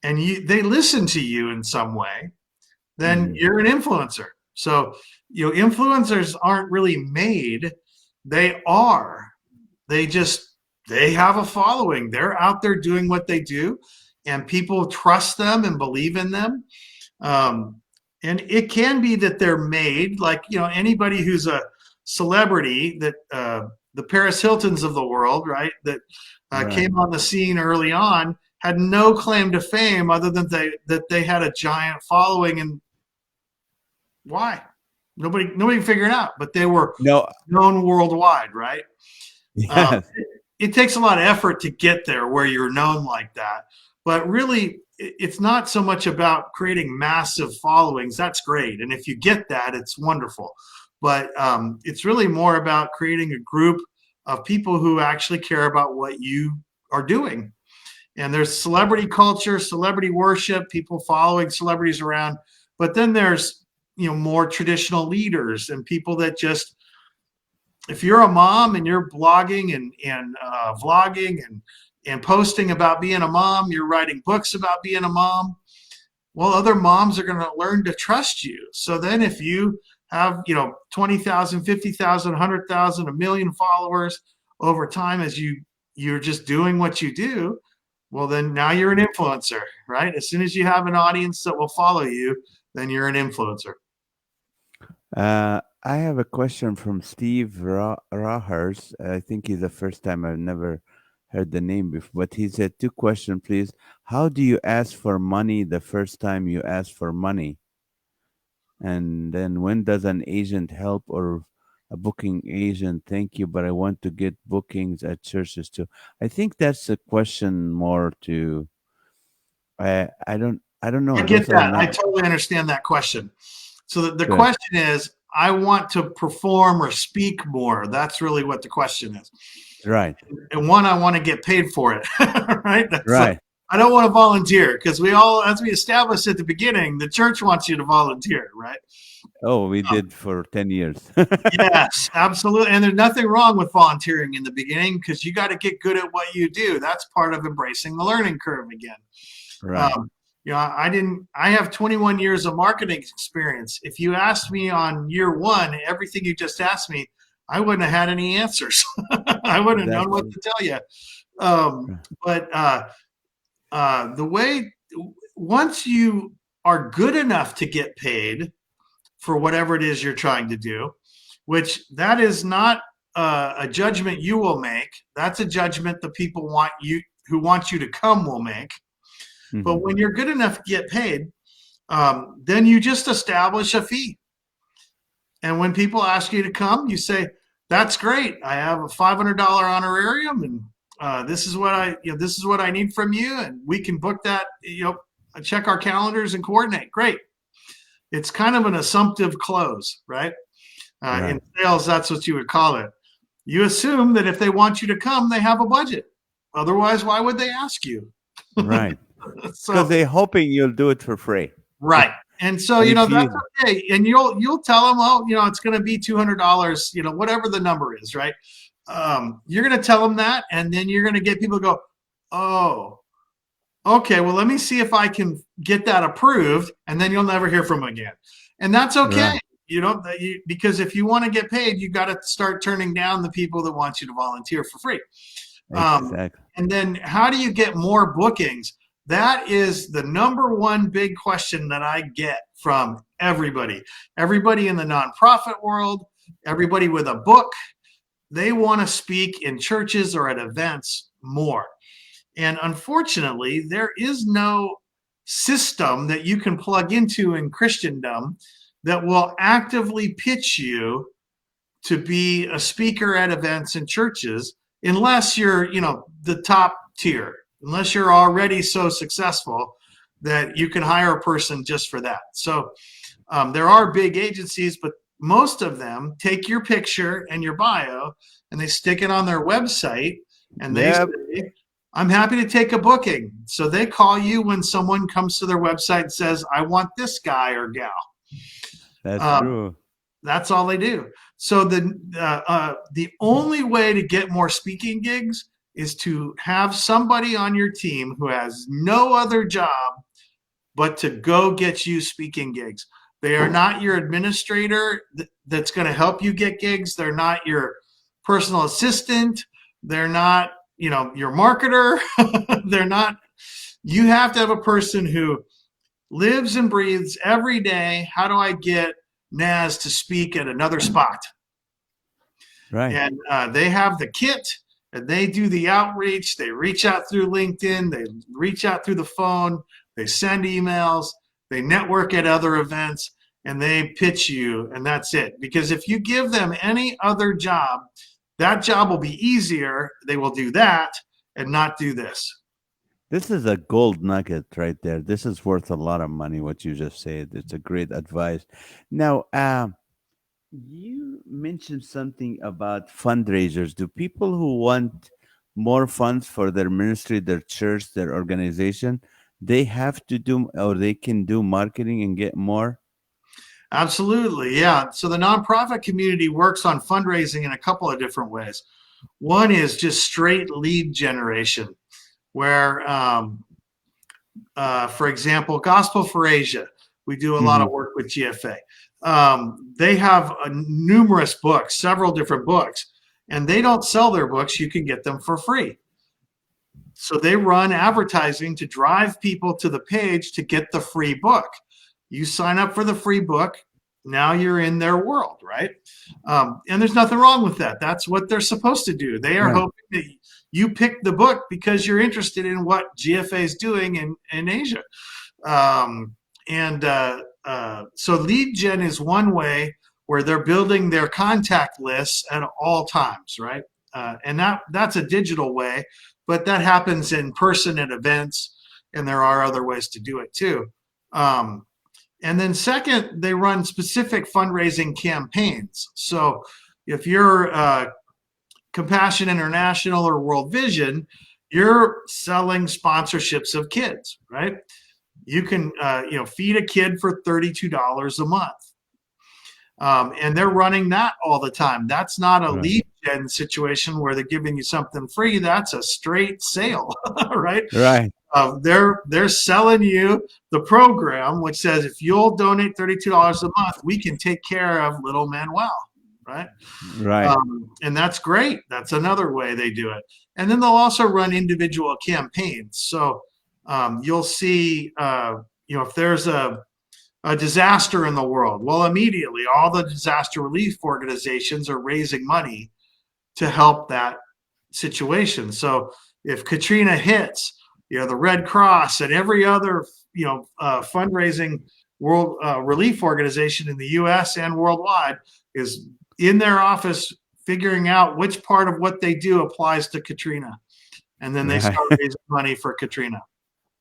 and they listen to you in some way, then Hmm. you're an influencer. So, influencers aren't really made, they are. They just they have a following. They're out there doing what they do, and people trust them and believe in them. Um, and it can be that they're made, like anybody who's a celebrity, that the Paris Hiltons of the world, right? That Right. came on the scene early on, had no claim to fame other than they had a giant following. And why? Nobody figured it out, but they were No. known worldwide, right? Um, Yes. it takes a lot of effort to get there where you're known like that. But really, it's not so much about creating massive followings. That's great. And if you get that, it's wonderful. But it's really more about creating a group of people who actually care about what you are doing. And there's celebrity culture, celebrity worship, people following celebrities around. But then there's, more traditional leaders and people that just, if you're a mom and you're blogging and vlogging and posting about being a mom, you're writing books about being a mom. Well, other moms are going to learn to trust you. So then, if you have 20,000, 50,000, 100,000, a million followers over time, as you're just doing what you do, well, then now you're an influencer, right? As soon as you have an audience that will follow you, then you're an influencer. I have a question from Steve Rahers. I think he's the first time. I've never heard the name before, but he said two questions, please. how do you ask for money the first time you ask for money? And then when does an agent help or a booking agent? Thank you, but I want to get bookings at churches too. I think that's a question more to I don't I know. get Those are that. I not totally understand that question. So the good. question is, I want to perform or speak more. That's really what the question is. Right. And one, I want to get paid for it, right? That's like, Right. I don't want to volunteer because we all, as we established at the beginning, the church wants you to volunteer, right? Oh, we Um, did for 10 years. yes, absolutely. And there's nothing wrong with volunteering in the beginning because you got to get good at what you do. That's part of embracing the learning curve again. Right. Um, I have 21 years of marketing experience. If you asked me on year one, everything you just asked me, I wouldn't have had any answers. I wouldn't have known That's what to tell you. Um, but the way, once you are good enough to get paid for whatever it is you're trying to do, which that is not a judgment you will make. That's a judgment the people want you who want you to come will make. But hmm when you're good enough to get paid, then you just establish a fee. And when people ask you to come, you say, "That's great. I have a $500 honorarium, and this is what I need from you, and we can book that. Check our calendars and coordinate. Great." It's kind of an assumptive close, right? In Right. sales, that's what you would call it. You assume that if they want you to come, they have a budget. Otherwise, why would they ask you? Right. Because So they're hoping you'll do it for free. right. And so, And if that's you okay. And you'll tell them, oh, it's going to be $200, whatever the number is, right? You're going to tell them that, and then you're going to get people to go, oh, okay, well, let me see if I can get that approved, and then you'll never hear from them again. And that's okay. right. Because if you want to get paid, you got to start turning down the people that want you to volunteer for free. Um, Exactly. and then how do you get more bookings? That is the number one big question that I get from everybody. Everybody in the nonprofit world, everybody with a book, they want to speak in churches or at events more. And unfortunately, there is no system that you can plug into in Christendom that will actively pitch you to be a speaker at events and churches unless you're, the top tier, unless you're already so successful that you can hire a person just for that. So there are big agencies, but most of them take your picture and your bio and they stick it on their website and they Yep. say, I'm happy to take a booking. So they call you when someone comes to their website and says, I want this guy or gal. That's Um, true. that's all they do. So the only way to get more speaking gigs is to have somebody on your team who has no other job but to go get you speaking gigs. They are not your administrator that's going to help you get gigs. They're not your personal assistant. They're not, your marketer. They're not. You have to have a person who lives and breathes every day. How do I get NAZ to speak at another spot? Right. And they have the kit and they do the outreach. They reach out through LinkedIn, they reach out through the phone, they send emails, they network at other events, and they pitch you, and that's it. Because if you give them any other job, that job will be easier. They will do that and not do this. This is a gold nugget right there. This is worth a lot of money, what you just said. It's a great advice. Now, you mentioned something about fundraisers. Do people who want more funds for their ministry, their church, their organization, they have to do or they can do marketing and get more? Absolutely. Yeah. So the nonprofit community works on fundraising in a couple of different ways. One is just straight lead generation, where, for example, Gospel for Asia, we do a lot of hmm work with GFA. They have numerous books, several different books, and they don't sell their books. You can get them for free. So they run advertising to drive people to the page to get the free book. You sign up for the free book. Now you're in their world, right? And there's nothing wrong with that. That's what they're supposed to do. They are Right. hoping that you picked the book because you're interested in what GFA is doing in Asia. Um, and so lead gen is one way where they're building their contact lists at all times, right? And that's a digital way, but that happens in person at events, and there are other ways to do it too. Um, and then second, they run specific fundraising campaigns. So if you're Compassion International or World Vision, you're selling sponsorships of kids, right? You can feed a kid for $32 a month. And they're running that all the time. That's not a Right. lead gen situation where they're giving you something free. That's a straight sale, right? Right. They're selling you the program, which says if you'll donate $32 a month, we can take care of little Manuel, right? Right. And that's great. That's another way they do it. And then they'll also run individual campaigns. So you'll see, if there's a disaster in the world, well, immediately all the disaster relief organizations are raising money to help that situation. So if Katrina hits, the Red Cross and every other, fundraising world relief organization in the U.S. and worldwide is in their office figuring out which part of what they do applies to Katrina, and then they Right. start raising money for Katrina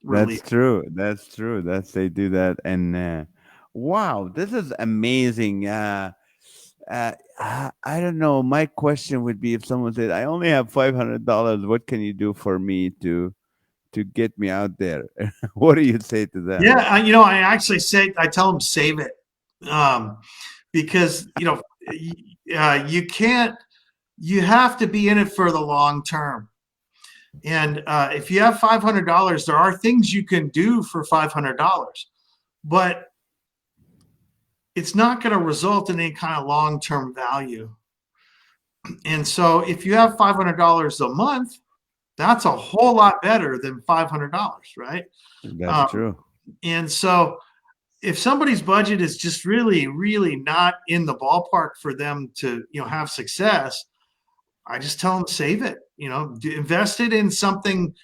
That's relief. true. That's true. That's they do that. And wow, this is amazing. I don't know. My question would be if someone said, "I only have $500. What can you do for me to get me out there?" What do you say to them? Yeah, I actually I tell them save it, because you can't. You have to be in it for the long term. And if you have $500, there are things you can do for $500, but it's not going to result in any kind of long term value. And so if you have $500 a month, that's a whole lot better than $500, right? That's Um, true. and so if somebody's budget is just really, really not in the ballpark for them to, have success, I just tell them save it. Invest it in something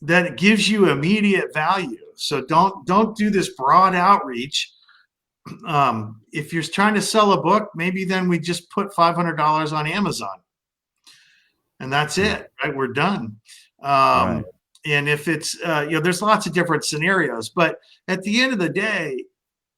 that gives you immediate value. So don't do this broad outreach. If you're trying to sell a book, maybe then we just put $500 on Amazon, and that's Mm. it. Right, we're done. Right. And if it's there's lots of different scenarios, but at the end of the day,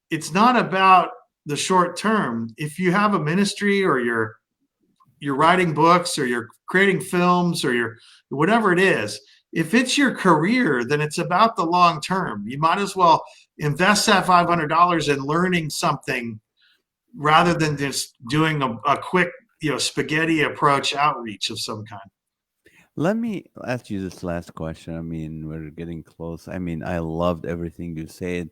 it's not about the short term. If you have a ministry or you're writing books or you're creating films or you're whatever it is, if it's your career, then it's about the long term. You might as well invest that $500 in learning something rather than just doing a quick, spaghetti approach outreach of some kind. Let me ask you this last question. I mean, we're getting close. I mean, I loved everything you said.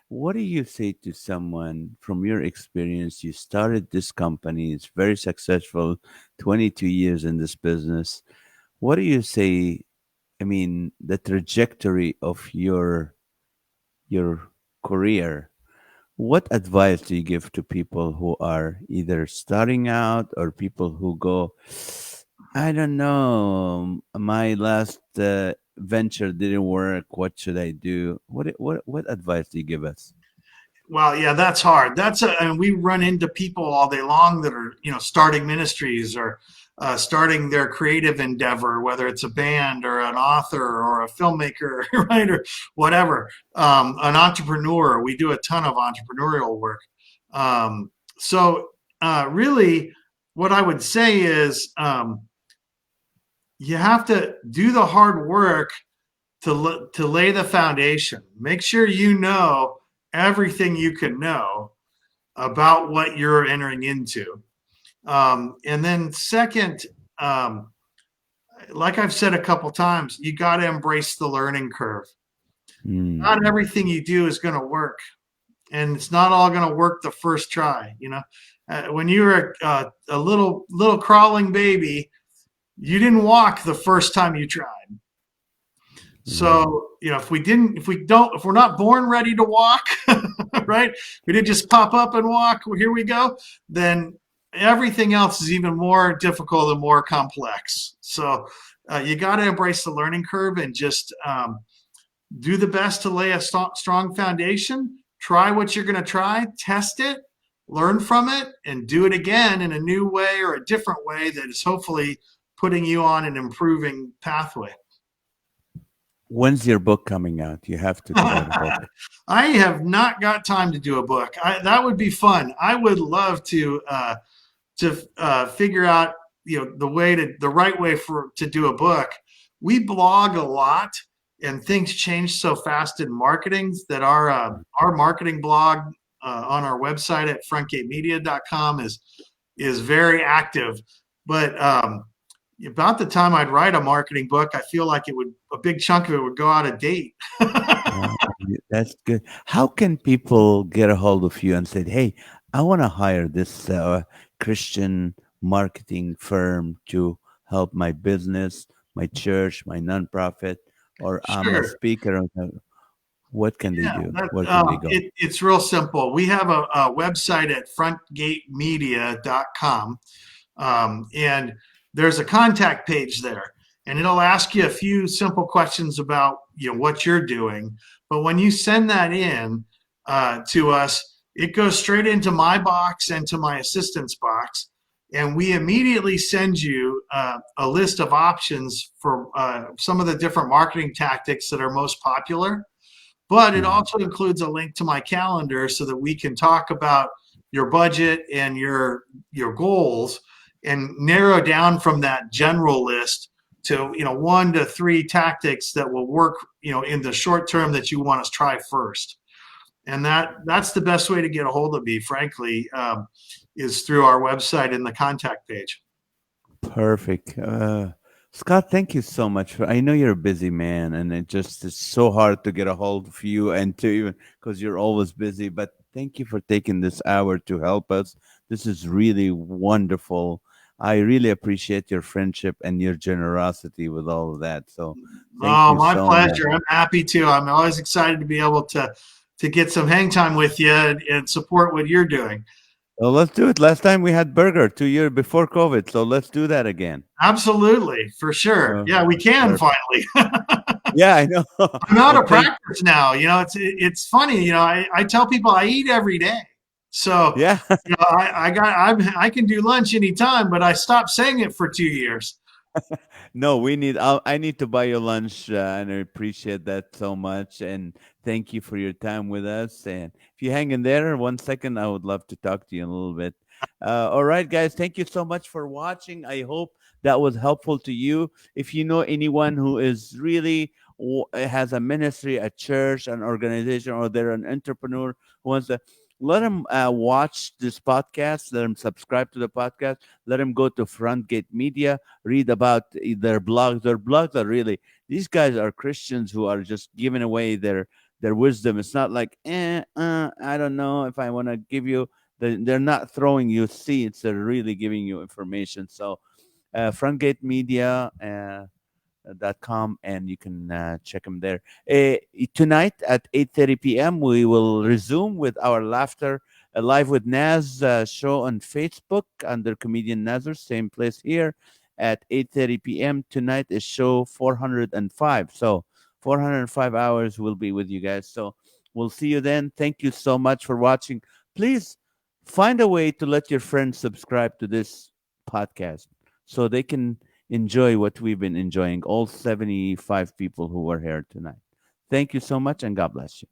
What do you say to someone from your experience? You started this company, it's very successful, 22 years in this business. What do you say? I mean, the trajectory of your career. What advice do you give to people who are either starting out or people who go, I don't know, my last venture didn't work. What should I do? What advice do you give us? Well, yeah, that's hard. And we run into people all day long that are, starting ministries or starting their creative endeavor, whether it's a band or an author or a filmmaker, right, or whatever. An entrepreneur. We do a ton of entrepreneurial work. Really, what I would say is you have to do the hard work to lay the foundation. Make sure you know everything you can know about what you're entering into. And then second, like I've said a couple times, you got to embrace the learning curve. Hmm. Not everything you do is going to work, and it's not all going to work the first try. When you were a little crawling baby, you didn't walk the first time you tried. Right. So, if we're not born ready to walk, right? We didn't just pop up and walk. Well, here we go. Then everything else is even more difficult and more complex. So, you got to embrace the learning curve and just do the best to lay a strong foundation. Try what you're going to try, test it, learn from it, and do it again in a new way or a different way that is hopefully putting you on an improving pathway. When's your book coming out? You have to write a book. I have not got time to do a book. That would be fun. I would love to figure out the right way for to do a book. We blog a lot, and things change so fast in marketing that our marketing blog on our website at frontgatemedia.com is very active. But about the time I'd write a marketing book, I feel like a big chunk of it would go out of date. Wow, that's good. How can people get a hold of you and say, "Hey, I want to hire this Christian marketing firm to help my business, my church, my nonprofit, or I'm a Sure. speaker." What can they Yeah, do? Where can they go? it's real simple. We have a website at frontgatemedia.com, and there's a contact page there, and it'll ask you a few simple questions about what you're doing. But when you send that in to us, it goes straight into my box and to my assistant's box, and we immediately send you a list of options for some of the different marketing tactics that are most popular. But it Mhm. also includes a link to my calendar so that we can talk about your budget and your goals and narrow down from that general list to 1 to 3 tactics that will work in the short term that you want to try first. And that's the best way to get a hold of me, frankly, is through our website and the contact page. Perfect. Scott, thank you so much for. I know you're a busy man, and it just is so hard to get a hold of you and to even because you're always busy. But thank you for taking this hour to help us. This is really wonderful. I really appreciate your friendship and your generosity with all of that. So thank Oh, you my so much. pleasure. I'm happy to. I'm always excited to be able to get some hang time with you and support what you're doing. Well, let's do it. Last time we had burger 2 years before COVID, so let's do that again. Absolutely, for sure. Uh, Yeah, we can perfect. finally. Yeah, I know. I'm out Well, of thank. practice now. It's funny. I tell people I eat every day, so Yeah. I can do lunch anytime, but I stopped saying it for 2 years. No, we need. I need to buy you lunch, and I appreciate that so much. And thank you for your time with us. And if you hang in there 1 second, I would love to talk to you in a little bit. All right, guys. Thank you so much for watching. I hope that was helpful to you. If you know anyone who is really has a ministry, a church, an organization, or they're an entrepreneur who wants to, let them watch this podcast. Let them subscribe to the podcast. Let them go to Frontgate Media, read about their blogs. Their blogs are really, these guys are Christians who are just giving away their wisdom. It's not like I don't know if I want to give you. They're not throwing you seeds. They're really giving you information. So Frontgate Media. Com, and you can check them there. Tonight at 8:30 p.m. we will resume with our laughter live with Naz show on Facebook under comedian Nazar, same place here at 8:30 p.m. Tonight is show 405. So 405 hours will be with you guys. So we'll see you then. Thank you so much for watching. Please find a way to let your friends subscribe to this podcast so they can enjoy what we've been enjoying, all 75 people who were here tonight. Thank you so much, and God bless you.